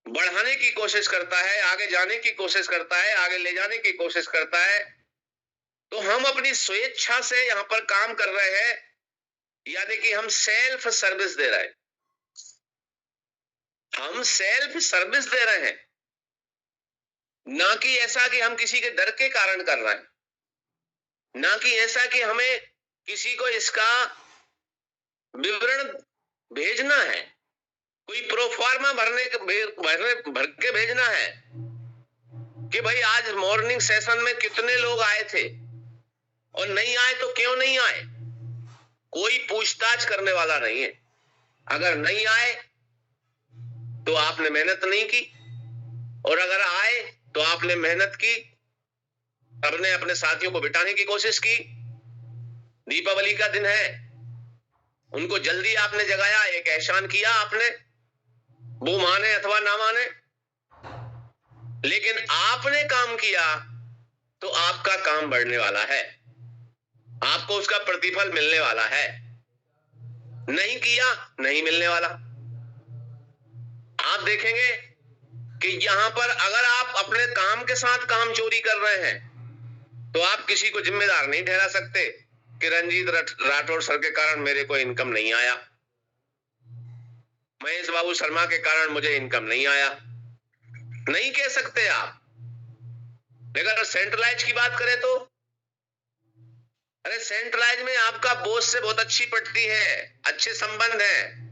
बढ़ाने की कोशिश करता है, आगे जाने की कोशिश करता है, आगे ले जाने की कोशिश करता है। तो हम अपनी स्वेच्छा से यहां पर काम कर रहे हैं, यानी कि हम सेल्फ सर्विस दे रहे हैं। हम सेल्फ सर्विस दे रहे हैं, ना कि ऐसा कि हम किसी के डर के कारण कर रहे हैं, ना कि ऐसा कि हमें किसी को इसका विवरण भेजना है, कोई प्रोफार्मा भर के भेजना है कि भाई आज मॉर्निंग सेशन में कितने लोग आए थे और नहीं आए तो क्यों नहीं आए। कोई पूछताछ करने वाला नहीं है। अगर नहीं आए तो आपने मेहनत नहीं की, और अगर आए तो आपने मेहनत की, अपने अपने साथियों को बिठाने की कोशिश की। दीपावली का दिन है, उनको जल्दी आपने जगाया, एक एहसान किया आपने, वो माने अथवा ना माने, लेकिन आपने काम किया तो आपका काम बढ़ने वाला है, आपको उसका प्रतिफल मिलने वाला है। नहीं किया, नहीं मिलने वाला। आप देखेंगे कि यहां पर अगर आप अपने काम के साथ काम चोरी कर रहे हैं तो आप किसी को जिम्मेदार नहीं ठहरा सकते कि रंजीत राठौर सर के कारण मेरे को इनकम नहीं आया, महेश बाबू शर्मा के कारण मुझे इनकम नहीं आया, नहीं कह सकते आप। लेकिन अगर सेंट्रलाइज की बात करें तो अरे सेंट्रलाइज में आपका बॉस से बहुत अच्छी पटती है, अच्छे संबंध है,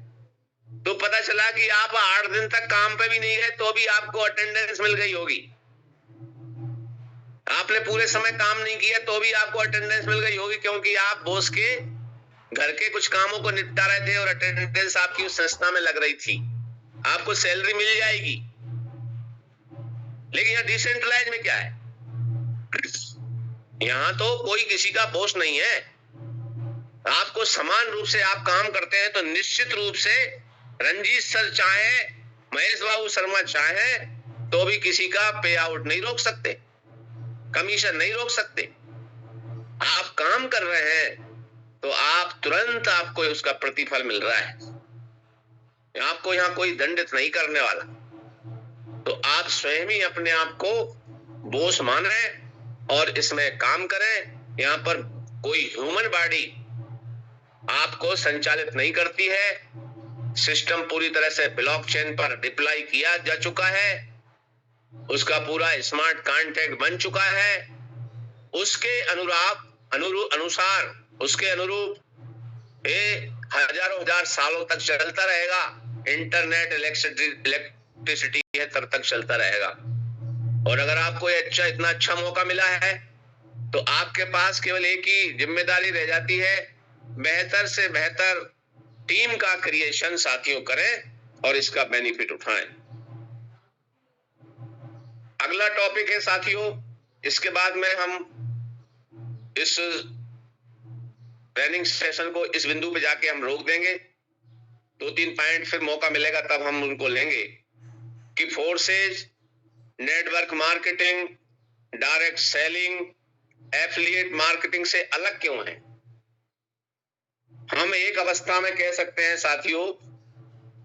तो पता चला कि आप 8 दिन तक काम पे भी नहीं गए तो भी आपको अटेंडेंस मिल गई होगी। आपने पूरे समय काम नहीं किया तो भी आपको अटेंडेंस मिल गई होगी, क्योंकि आप बॉस के घर के कुछ कामों को निपटा रहे थे और अटेंडेंस आपकी उस संस्था में लग रही थी। आपको सैलरी मिल जाएगी। लेकिन यहाँ डिसेंट्रलाइज में क्या है, यहां तो कोई किसी का बॉस नहीं है। आपको समान रूप से आप काम करते हैं तो निश्चित रूप से रंजीत सर चाहे, महेश बाबू शर्मा चाहे तो भी किसी का पे आउट नहीं रोक सकते, कमीशन नहीं रोक सकते। आप काम कर रहे हैं तो आप तुरंत आपको उसका प्रतिफल मिल रहा है, आपको यहाँ कोई दंडित नहीं करने वाला। तो आप स्वयं ही अपने आप को बॉस माने और इसमें काम करें। यहाँ पर कोई ह्यूमन बॉडी आपको संचालित नहीं करती है। सिस्टम पूरी तरह से ब्लॉकचेन पर डिप्लॉय किया जा चुका है, उसका पूरा स्मार्ट कॉन्ट्रैक्ट बन चुका है, उसके अनुसार उसके अनुरूप ये हजारों हजार सालों तक चलता रहेगा। इंटरनेट इलेक्ट्रिसिटी है तब तक चलता रहेगा। और अगर आपको इतना अच्छा मौका मिला है तो आपके पास केवल एक ही जिम्मेदारी रह जाती है, बेहतर से बेहतर टीम का क्रिएशन साथियों करें और इसका बेनिफिट उठाएं। अगला टॉपिक है साथियों, इसके बाद में हम इस ट्रेनिंग सेशन को इस बिंदु पे जाके हम रोक देंगे। 2-3 पॉइंट फिर मौका मिलेगा तब हम उनको लेंगे कि forces, network marketing, direct selling, affiliate marketing से अलग क्यों है। हम एक अवस्था में कह सकते हैं साथियों,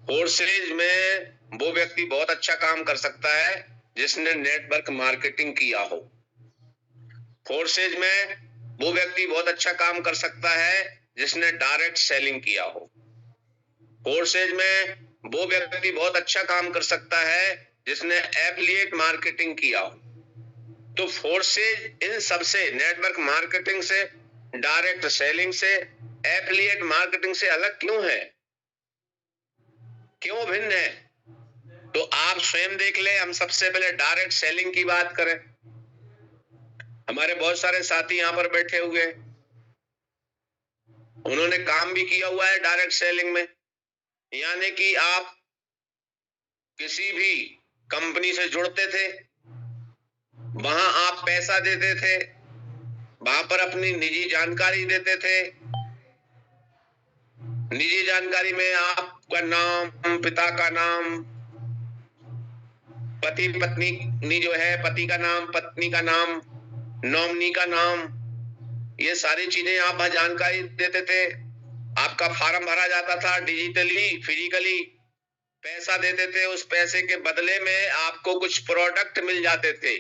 फोर्सेज में वो व्यक्ति बहुत अच्छा काम कर सकता है जिसने नेटवर्क मार्केटिंग किया हो। फोर्सेज में वो व्यक्ति बहुत अच्छा काम कर सकता है जिसने डायरेक्ट सेलिंग किया हो। फोर्सेज में वो व्यक्ति बहुत अच्छा काम कर सकता है जिसने एफिलिएट मार्केटिंग किया हो। तो फोर्सेज इन सबसे, नेटवर्क मार्केटिंग से, डायरेक्ट सेलिंग से, एफिलिएट मार्केटिंग से अलग क्यों है, क्यों भिन्न है। तो आप स्वयं देख ले। हम सबसे पहले डायरेक्ट सेलिंग की बात करें। हमारे बहुत सारे साथी यहां पर बैठे हुए हैं, उन्होंने काम भी किया हुआ है डायरेक्ट सेलिंग में, यानी कि आप किसी भी कंपनी से जुड़ते थे, वहां आप पैसा देते थे, वहां पर अपनी निजी जानकारी देते थे। निजी जानकारी में आपका नाम, पिता का नाम, पति पत्नी जो है, पति का नाम, पत्नी का नाम, नॉमिनी का नाम, ये सारी चीजें आप जानकारी देते थे। आपका फॉर्म भरा जाता था डिजिटली, फिजिकली, पैसा देते थे। उस पैसे के बदले में आपको कुछ प्रोडक्ट मिल जाते थे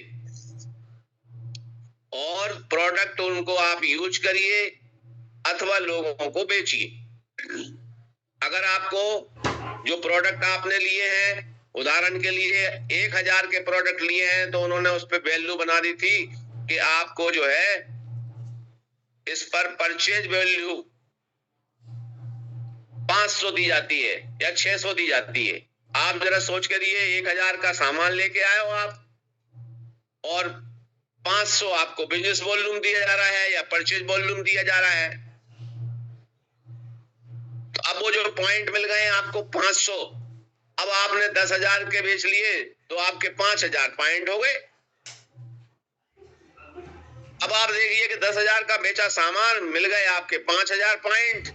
और प्रोडक्ट उनको आप यूज करिए अथवा लोगों को बेचिए। अगर आपको जो प्रोडक्ट आपने लिए हैं, उदाहरण के लिए 1000 के प्रोडक्ट लिए हैं, तो उन्होंने उस पर वैल्यू बना दी थी कि आपको जो है इस पर परचेज वैल्यू 500 दी जाती है या 600 दी जाती है। आप जरा सोच करिए, 1000 का सामान लेके आए हो आप और 500 आपको बिजनेस वॉल्यूम दिया जा रहा है या परचेज वॉल्यूम दिया जा रहा है। तो अब वो जो पॉइंट मिल गए आपको 500, अब आपने 10,000 के बेच लिए तो आपके 5,000 पॉइंट हो गए। अब आप देखिए कि 10,000 का बेचा सामान मिल गए आपके 5,000 पॉइंट।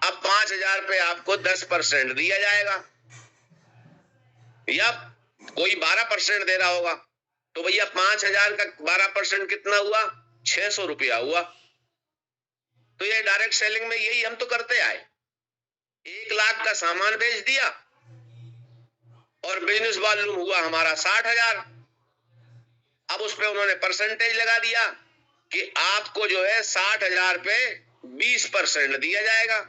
अब 5,000 पे आपको 10% दिया जाएगा या कोई 12% दे रहा होगा, तो भैया 5,000 का 12% कितना हुआ? 600 रुपया हुआ। तो ये डायरेक्ट सेलिंग में यही हम तो करते आए। 1 लाख का सामान बेच दिया और बिजनेस वॉल्यूम हुआ हमारा 60,000। अब उस पे उन्होंने परसेंटेज लगा दिया कि आपको जो है 60,000 पे 20% दिया जाएगा।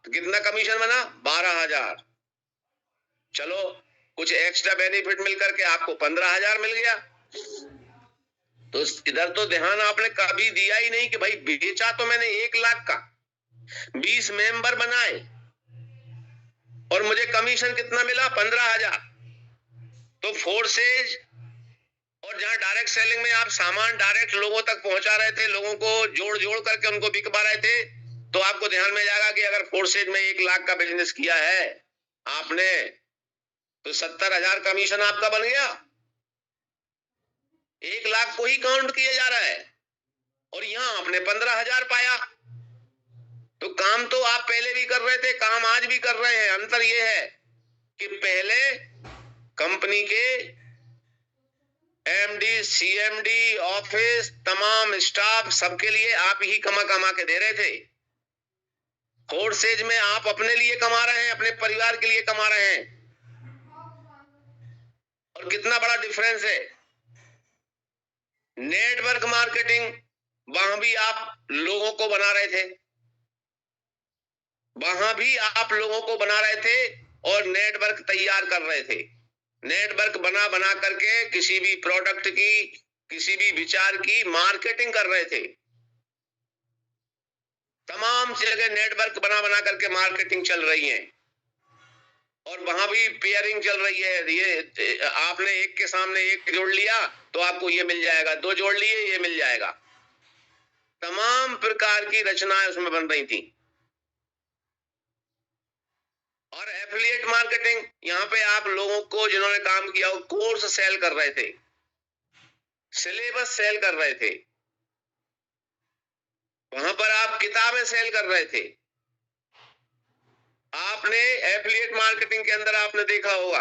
तो कितना कमीशन बना? 12,000। चलो, कुछ एक्स्ट्रा बेनिफिट मिलकर के आपको 15,000 मिल गया। तो इधर तो ध्यान आपने कभी दिया ही नहीं कि भाई बेचा तो मैंने 1 लाख का, 20 मेंबर बनाए और मुझे कमीशन कितना मिला? 15,000। तो फोर्सेज और जहां डायरेक्ट सेलिंग में आप सामान डायरेक्ट लोगों तक पहुंचा रहे थे, लोगों को जोड़ जोड़ करके उनको बिकवा रहे थे, तो आपको ध्यान में जाएगा कि अगर फोर्सेज में 1 लाख का बिजनेस किया है आपने, तो 70,000 कमीशन आपका बन गया। 1 लाख को ही काउंट किया जा रहा है और यहां आपने 15,000 पाया। तो काम तो आप पहले भी कर रहे थे, काम आज भी कर रहे हैं। अंतर यह है कि पहले कंपनी के एमडी, सीएमडी, ऑफिस, तमाम स्टाफ, सबके लिए आप ही कमा के दे रहे थे। फोर्सेज में आप अपने लिए कमा रहे हैं, अपने परिवार के लिए कमा रहे हैं। और कितना बड़ा डिफरेंस है। नेटवर्क मार्केटिंग, वहां भी आप लोगों को बना रहे थे, वहां भी आप लोगों को बना रहे थे और नेटवर्क तैयार कर रहे थे। नेटवर्क बना करके किसी भी प्रोडक्ट की, किसी भी विचार की मार्केटिंग कर रहे थे। तमाम जगह नेटवर्क बना करके मार्केटिंग चल रही है और वहां भी पेयरिंग चल रही है। ये आपने एक के सामने एक जोड़ लिया तो आपको ये मिल जाएगा, 2 जोड़ लिए ये मिल जाएगा। तमाम प्रकार की रचनाएं उसमें बन रही थी। और एफिलिएट मार्केटिंग, यहाँ पे आप लोगों को जिन्होंने काम किया वो कोर्स सेल कर रहे थे, सिलेबस सेल कर रहे थे, वहां पर आप किताबें सेल कर रहे थे। आपने एफिलिएट मार्केटिंग के अंदर आपने देखा होगा,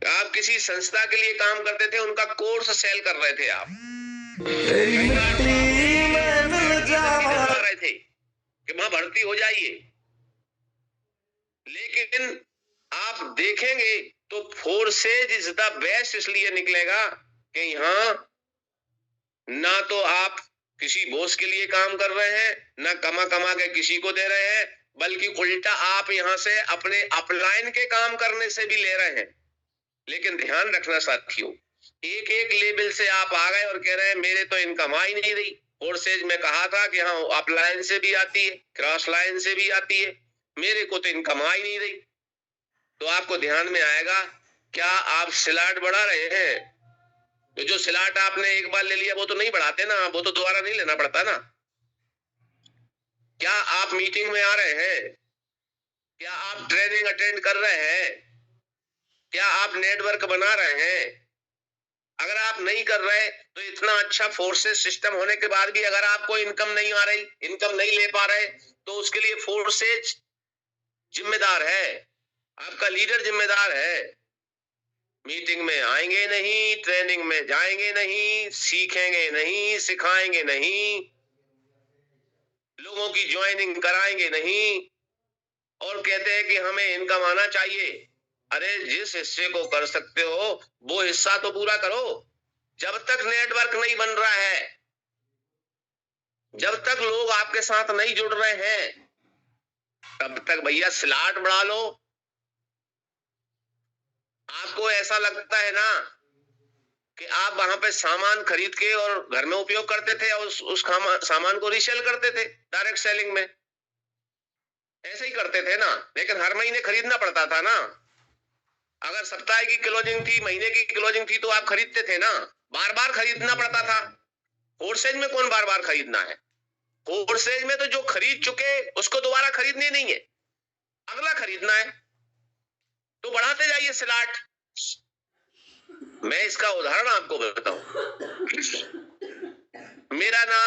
आप किसी संस्था के लिए काम करते थे, उनका कोर्स सेल कर रहे थे। आप रहे थे कि वहां भर्ती हो जाइए। लेकिन आप देखेंगे तो फोर्सेज इज द बेस्ट इसलिए निकलेगा कि यहां ना तो आप किसी बॉस के लिए काम कर रहे हैं, ना कमा के किसी को दे रहे हैं, बल्कि उल्टा आप यहां से अपने अपलाइन के काम करने से भी ले रहे हैं। लेकिन ध्यान रखना साथियों, एक एक लेवल से आप आ गए और कह रहे हैं मेरे तो इनकम आ ही नहीं रही। फोर्सेज में कहा था कि हाँ अपलाइन से भी आती है, क्रॉस लाइन से भी आती है, मेरे को तो इनकम आ ही नहीं रही। तो आपको ध्यान में आएगा, क्या आप स्लॉट बढ़ा रहे हैं? तो जो स्लॉट आपने एक बार ले लिया वो तो नहीं बढ़ाते ना, वो तो दोबारा नहीं लेना पड़ता ना। क्या आप मीटिंग में आ रहे हैं? क्या आप ट्रेनिंग अटेंड कर रहे हैं? क्या आप नेटवर्क बना रहे हैं? अगर आप नहीं कर रहे तो इतना अच्छा फोर्सेस सिस्टम होने के बाद भी अगर आपको इनकम नहीं आ रही, इनकम नहीं ले पा रहे, तो उसके लिए फोर्सेज जिम्मेदार है, आपका लीडर जिम्मेदार है। मीटिंग में आएंगे नहीं, ट्रेनिंग में जाएंगे नहीं, सीखेंगे नहीं, सिखाएंगे नहीं, लोगों की ज्वाइनिंग कराएंगे नहीं, और कहते हैं कि हमें इनकम आना चाहिए। अरे जिस हिस्से को कर सकते हो वो हिस्सा तो पूरा करो। जब तक नेटवर्क नहीं बन रहा है, जब तक लोग आपके साथ नहीं जुड़ रहे हैं, तब तक भैया स्लॉट बढ़ा लो। आपको ऐसा लगता है ना कि आप वहां पे सामान खरीद के और घर में उपयोग करते थे और उस सामान को रीसेल करते थे डायरेक्ट सेलिंग में, ऐसे ही करते थे ना, लेकिन हर महीने खरीदना पड़ता था ना। अगर सप्ताह की क्लोजिंग थी, महीने की क्लोजिंग थी, तो आप खरीदते थे ना, बार बार खरीदना पड़ता था। होलसेल में कौन बार बार खरीदना है? होलसेल में तो जो खरीद चुके उसको दोबारा खरीदने नहीं है, अगला खरीदना है, तो बढ़ाते जाइए स्लॉट। मैं इसका उदाहरण आपको बताऊं, मेरा ना,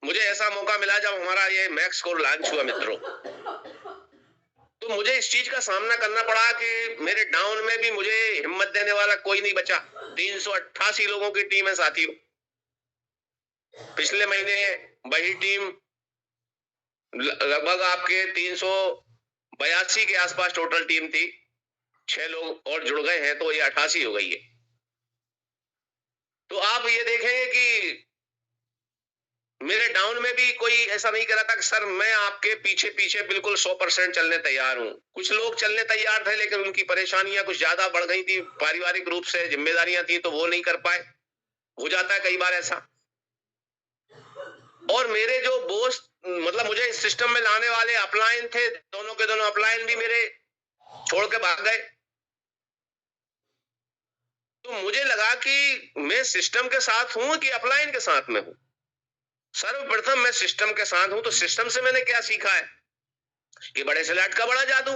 मुझे ऐसा मौका मिला जब हमारा ये मैक्स कोर लॉन्च हुआ मित्रों, तो मुझे इस चीज का सामना करना पड़ा कि मेरे डाउन में भी मुझे हिम्मत देने वाला कोई नहीं बचा। 388 लोगों की टीम है साथियों। पिछले महीने वही टीम लगभग आपके 382 के आसपास टोटल टीम थी, 6 लोग और जुड़ गए हैं तो ये 88 हो गई है। तो आप ये देखेंगे कि मेरे डाउन में भी कोई ऐसा नहीं करा था कि सर मैं आपके पीछे पीछे बिल्कुल 100% चलने तैयार हूं। कुछ लोग चलने तैयार थे, लेकिन उनकी परेशानियां कुछ ज्यादा बढ़ गई थी, पारिवारिक रूप से जिम्मेदारियां थी, तो वो नहीं कर पाए। हो जाता है कई बार ऐसा। और मेरे जो बॉस, मतलब मुझे इस सिस्टम में लाने वाले अपलाइन थे, दोनों के दोनों अपलाइन भी मेरे छोड़ के भाग गए। तो मुझे लगा कि मैं सिस्टम के साथ हूं कि अपलाइन के साथ में हूं। सर्वप्रथम मैं सिस्टम के साथ हूं, तो सिस्टम से मैंने क्या सीखा है कि बड़े स्लॉट का बड़ा जादू।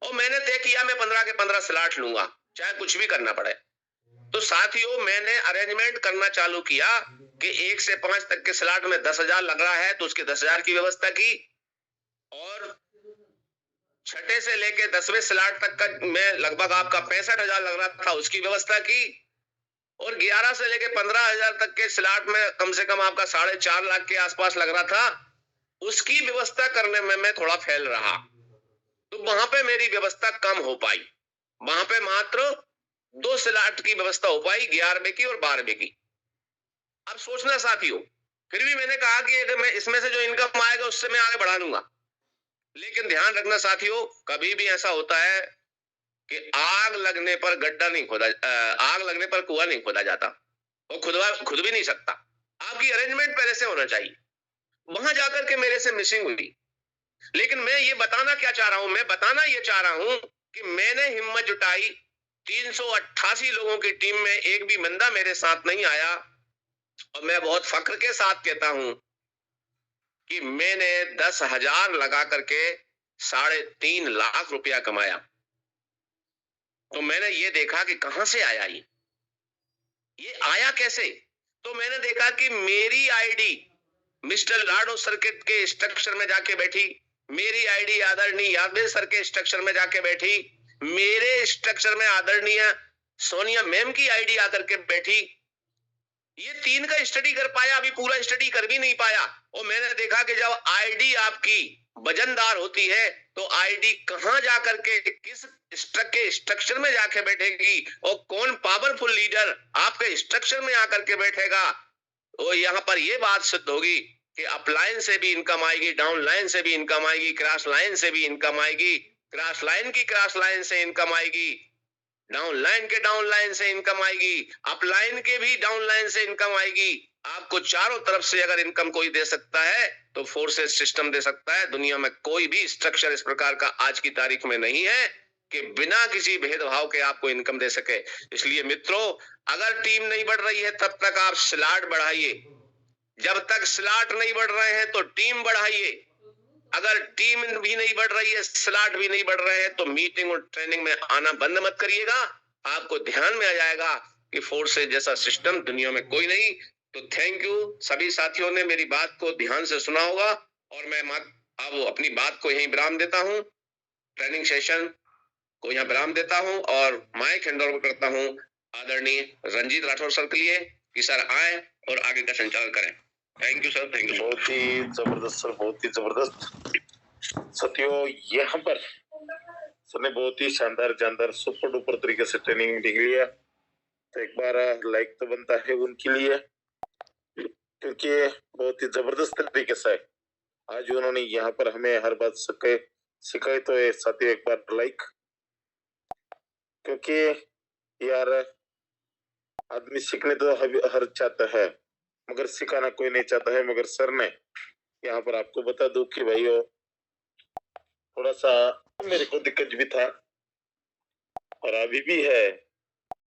और मैंने तय किया मैं 15 के 15 स्लॉट लूंगा, चाहे कुछ भी करना पड़े। तो साथियों मैंने अरेंजमेंट करना चालू किया कि 1 से 5 तक के स्लॉट में 10,000 लग रहा है तो उसके 10,000 की व्यवस्था की, और छठे से लेके 10वें स्लॉट तक का मैं लगभग आपका 65,000 लग रहा था, उसकी व्यवस्था की। और 11 से लेके 15,000 तक के स्लॉट में कम से कम आपका 4.5 लाख के आसपास लग रहा था, उसकी व्यवस्था करने में मैं थोड़ा फेल रहा। तो वहां पे मेरी व्यवस्था कम हो पाई, वहां पे मात्र 2 स्लॉट की व्यवस्था हो पाई, 11वें की और 12वें की। अब सोचना साथियों, फिर भी मैंने कहा कि अगर मैं इसमें से जो इनकम आएगा उससे मैं आगे बढ़ा लूंगा। लेकिन ध्यान रखना साथियों, कभी भी ऐसा होता है कि आग लगने पर गड्ढा नहीं खोदा, आग लगने पर कुआं नहीं खोदा जाता, वो खुद भी नहीं सकता। आपकी अरेंजमेंट पहले से होना चाहिए। वहां जाकर के मेरे से मिसिंग हुई। लेकिन मैं ये बताना क्या चाह रहा हूं, मैं बताना ये चाह रहा हूं कि मैंने हिम्मत जुटाई। 388 लोगों की टीम में एक भी बंदा मेरे साथ नहीं आया, और मैं बहुत फख्र के साथ कहता हूं कि मैंने 10,000 लगा करके 3.5 लाख रुपया कमाया। तो मैंने ये देखा कि कहां से आया ये आया कैसे? तो मैंने देखा कि मेरी आईडी मिस्टर लाडो सर्किट के स्ट्रक्चर में जाके बैठी, मेरी आईडी आदरणीय यादव सर के स्ट्रक्चर में जाके बैठी, मेरे स्ट्रक्चर में आदरणीय सोनिया मैम की आईडी आकर के बैठी। ये 3 का स्टडी कर पाया, अभी पूरा स्टडी कर भी नहीं पाया। और मैंने देखा कि जब आईडी आपकी वजनदार होती है तो आईडी कहां जाकर के किस स्ट्रक्चर में जाके बैठेगी, और कौन पावरफुल लीडर आपके स्ट्रक्चर में आकर के बैठेगा, और यहां पर यह बात सिद्ध होगी कि अपलाइन से भी इनकम आएगी, डाउन लाइन से भी इनकम आएगी, क्रॉस लाइन से भी इनकम आएगी, क्रॉस लाइन की क्रॉस लाइन से इनकम आएगी, डाउन लाइन के डाउन लाइन से इनकम आएगी, अपलाइन के भी डाउन लाइन से इनकम आएगी। आपको चारों तरफ से अगर इनकम कोई दे सकता है तो फोर्सेस सिस्टम दे सकता है। दुनिया में कोई भी स्ट्रक्चर इस प्रकार का आज की तारीख में नहीं है कि बिना किसी भेदभाव के आपको इनकम दे सके। इसलिए मित्रों, अगर टीम नहीं बढ़ रही है तब तक आप स्लॉट बढ़ाइए, जब तक स्लॉट नहीं बढ़ रहे हैं तो टीम बढ़ाइए। अगर टीम भी नहीं बढ़ रही है, स्लॉट भी नहीं बढ़ रहे हैं, तो मीटिंग और ट्रेनिंग में आना बंद मत करिएगा। आपको ध्यान में आ जाएगा कि फोर्सेज जैसा सिस्टम दुनिया में कोई नहीं। तो थैंक यू, सभी साथियों ने मेरी बात को ध्यान से सुना होगा, और मैं अब अपनी बात को यहीं विराम देता हूँ। ट्रेनिंग सेशन को यहाँ विराम देता हूँ और माइक हैंड ओवर करता हूँ आदरणीय रंजीत राठौर सर के लिए कि सर आए और आगे का संचालन करें। Thank you sir, thank you. बहुत ही जबरदस्त सर, बहुत ही जबरदस्त साथियों। यहाँ पर सर ने बहुत ही शानदार जानदार सुपर डुपर तरीके से ट्रेनिंग मीटिंग लिया, तो एक बार लाइक तो बनता है उनके लिए, क्योंकि बहुत ही जबरदस्त तरीके से आज उन्होंने यहाँ पर हमें हर बात सिखाई। तो ये साथियों एक बार लाइक, क्योंकि यार आदमी सीखने तो हर चाहता है, मगर सिखाना कोई नहीं चाहता है। मगर सर ने यहाँ पर आपको बता दूं कि भाइयों, थोड़ा सा मेरे को दिक्कत भी था और अभी भी है,